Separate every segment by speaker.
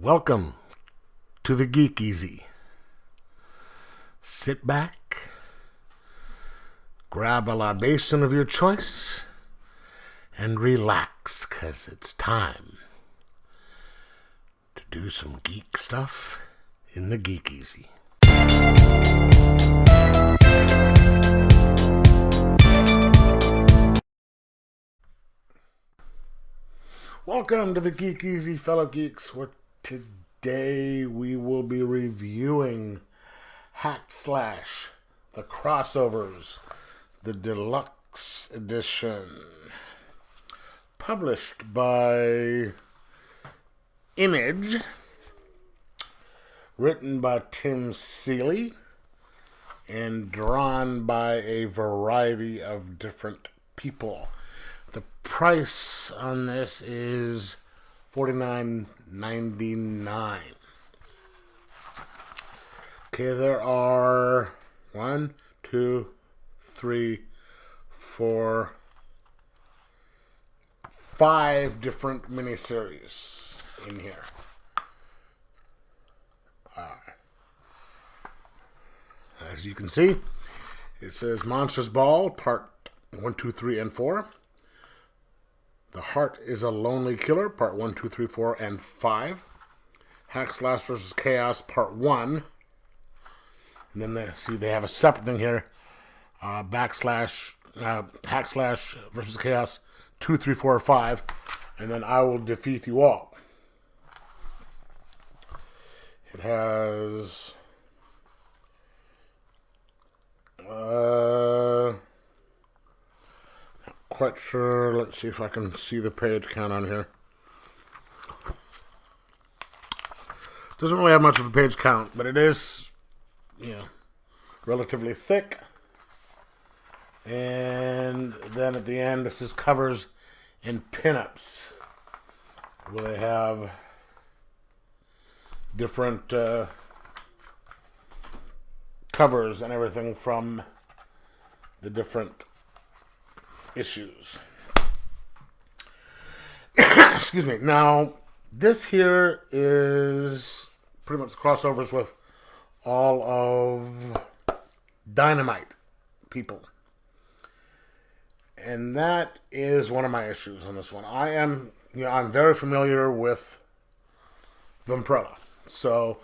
Speaker 1: Welcome to the Geek Easy. Sit back, grab a libation of your choice, and relax, 'cause it's time to do some geek stuff in the Geek Easy. Welcome to the Geek Easy, fellow geeks, where today we will be reviewing Hack Slash, the Crossovers, the Deluxe Edition, published by Image, written by Tim Seeley, and drawn by a variety of different people. The price on this is $49.99. Okay, there are 1, 2, 3, 4, 5 different miniseries in here. As you can see, it says Monsters Ball, Part 1, 2, 3, and 4. The Heart is a Lonely Killer, Part 1, 2, 3, 4, and 5. Hack Slash vs. Chaos, Part 1. And then they have a separate thing here. Hack Slash vs. Chaos, 2, 3, 4, 5. And then I Will Defeat You All. It has... quite sure. Let's see if I can see the page count on here. Doesn't really have much of a page count, but it is, relatively thick. And then at the end, this is covers and pinups, where they have different covers and everything from the different issues. Excuse me. Now, this here is pretty much crossovers with all of Dynamite people. And that is one of my issues on this one. I'm very familiar with Vampirella. So,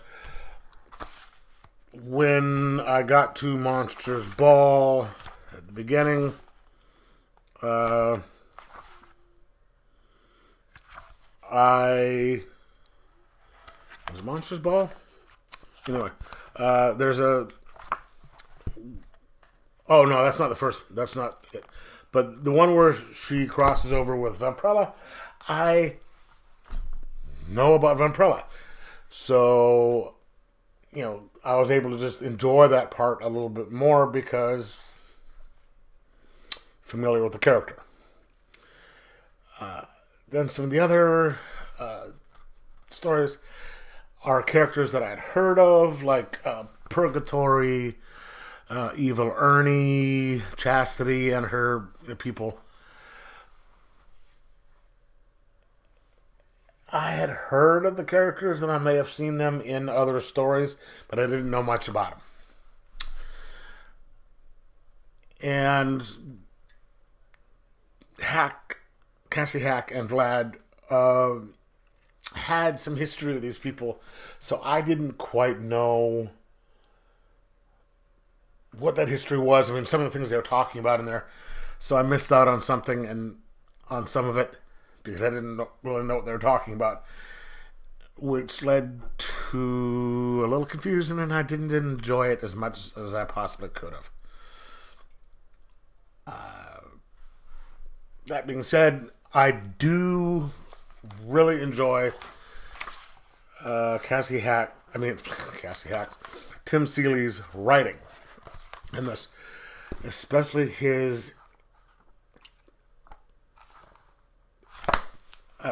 Speaker 1: when I got to Monsters Ball at the beginning, was Monsters Ball? Anyway, there's a... Oh, no, that's not the first. That's not it. But the one where she crosses over with Vampirella, I know about Vampirella. So, I was able to just enjoy that part a little bit more because familiar with the character. Then some of the other stories are characters that I'd heard of, like Purgatory, Evil Ernie, Chastity, and her people. I had heard of the characters, and I may have seen them in other stories, but I didn't know much about them. And Cassie Hack and Vlad had some history with these people, so I didn't quite know what that history was. I mean, some of the things they were talking about in there, so I missed out on something and on some of it because I didn't really know what they were talking about, which led to a little confusion, and I didn't enjoy it as much as I possibly could have. That being said, I do really enjoy Tim Seeley's writing in this, especially his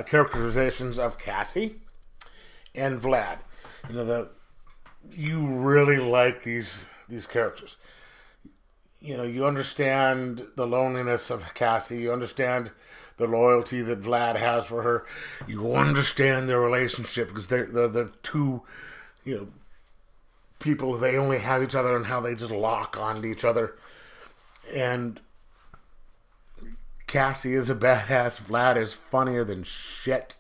Speaker 1: characterizations of Cassie and Vlad. You really like these characters. You understand the loneliness of Cassie. You understand the loyalty that Vlad has for her. You understand their relationship because they're the two, people. They only have each other and how they just lock onto each other. And Cassie is a badass. Vlad is funnier than shit.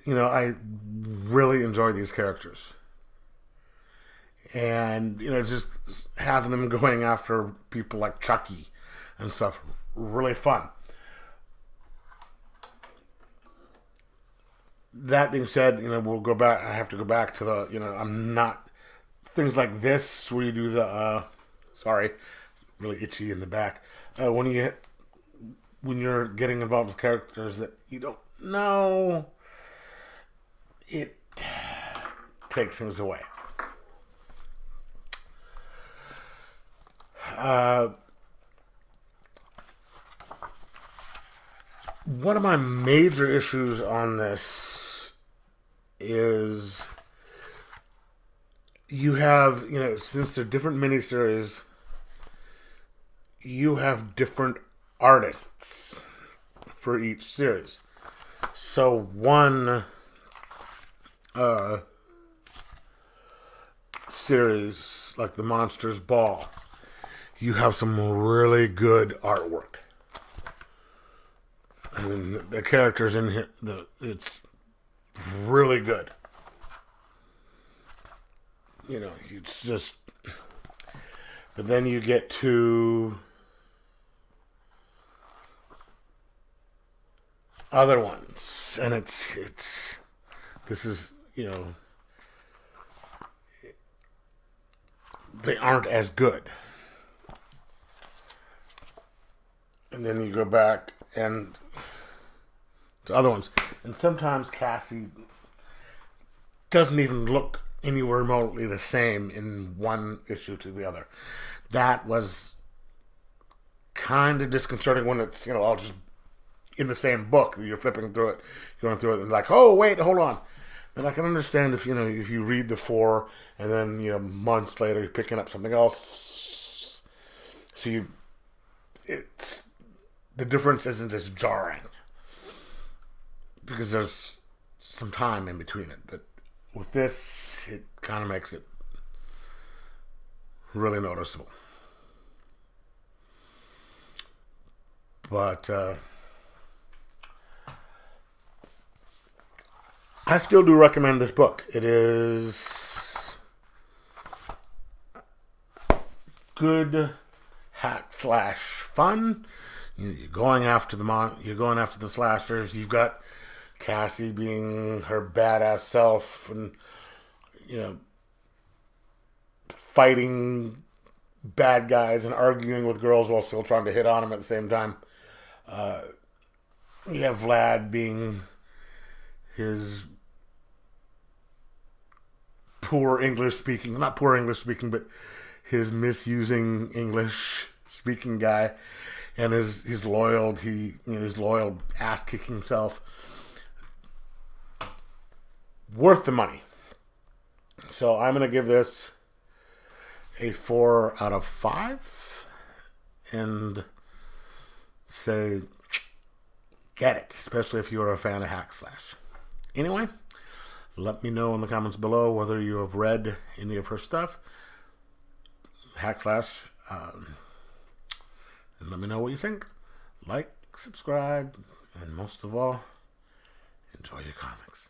Speaker 1: I really enjoy these characters. And, just having them going after people like Chucky and stuff, really fun. That being said, we'll go back. I have to go back to the, I'm not, things like this where you do the, really itchy in the back. When you're getting involved with characters that you don't know, it takes things away. One of my major issues on this is you have, since they're different miniseries, you have different artists for each series. So one series, like the Monsters Ball, you have some really good artwork. I mean, the characters in here, it's really good. It's just... But then you get to other ones, and this is, they aren't as good. And then you go back and to other ones. And sometimes Cassie doesn't even look anywhere remotely the same in one issue to the other. That was kind of disconcerting when it's, all just in the same book. You're flipping through it, going through it, and like, oh, wait, hold on. And I can understand if, if you read the 4 and then, months later you're picking up something else. So the difference isn't as jarring because there's some time in between it. But with this, it kind of makes it really noticeable. But I still do recommend this book. It is good hack/fun. You're going after the slashers. You've got Cassie being her badass self, and fighting bad guys and arguing with girls while still trying to hit on them at the same time. You have Vlad being his not poor English speaking, but his misusing English speaking guy. And his loyalty, his loyal ass-kicking self. Worth the money. So I'm going to give this a 4 out of 5. And say, get it. Especially if you're a fan of Hack Slash. Anyway, let me know in the comments below whether you have read any of her stuff. Hack Slash. And let me know what you think. Like, subscribe, and most of all, enjoy your comics.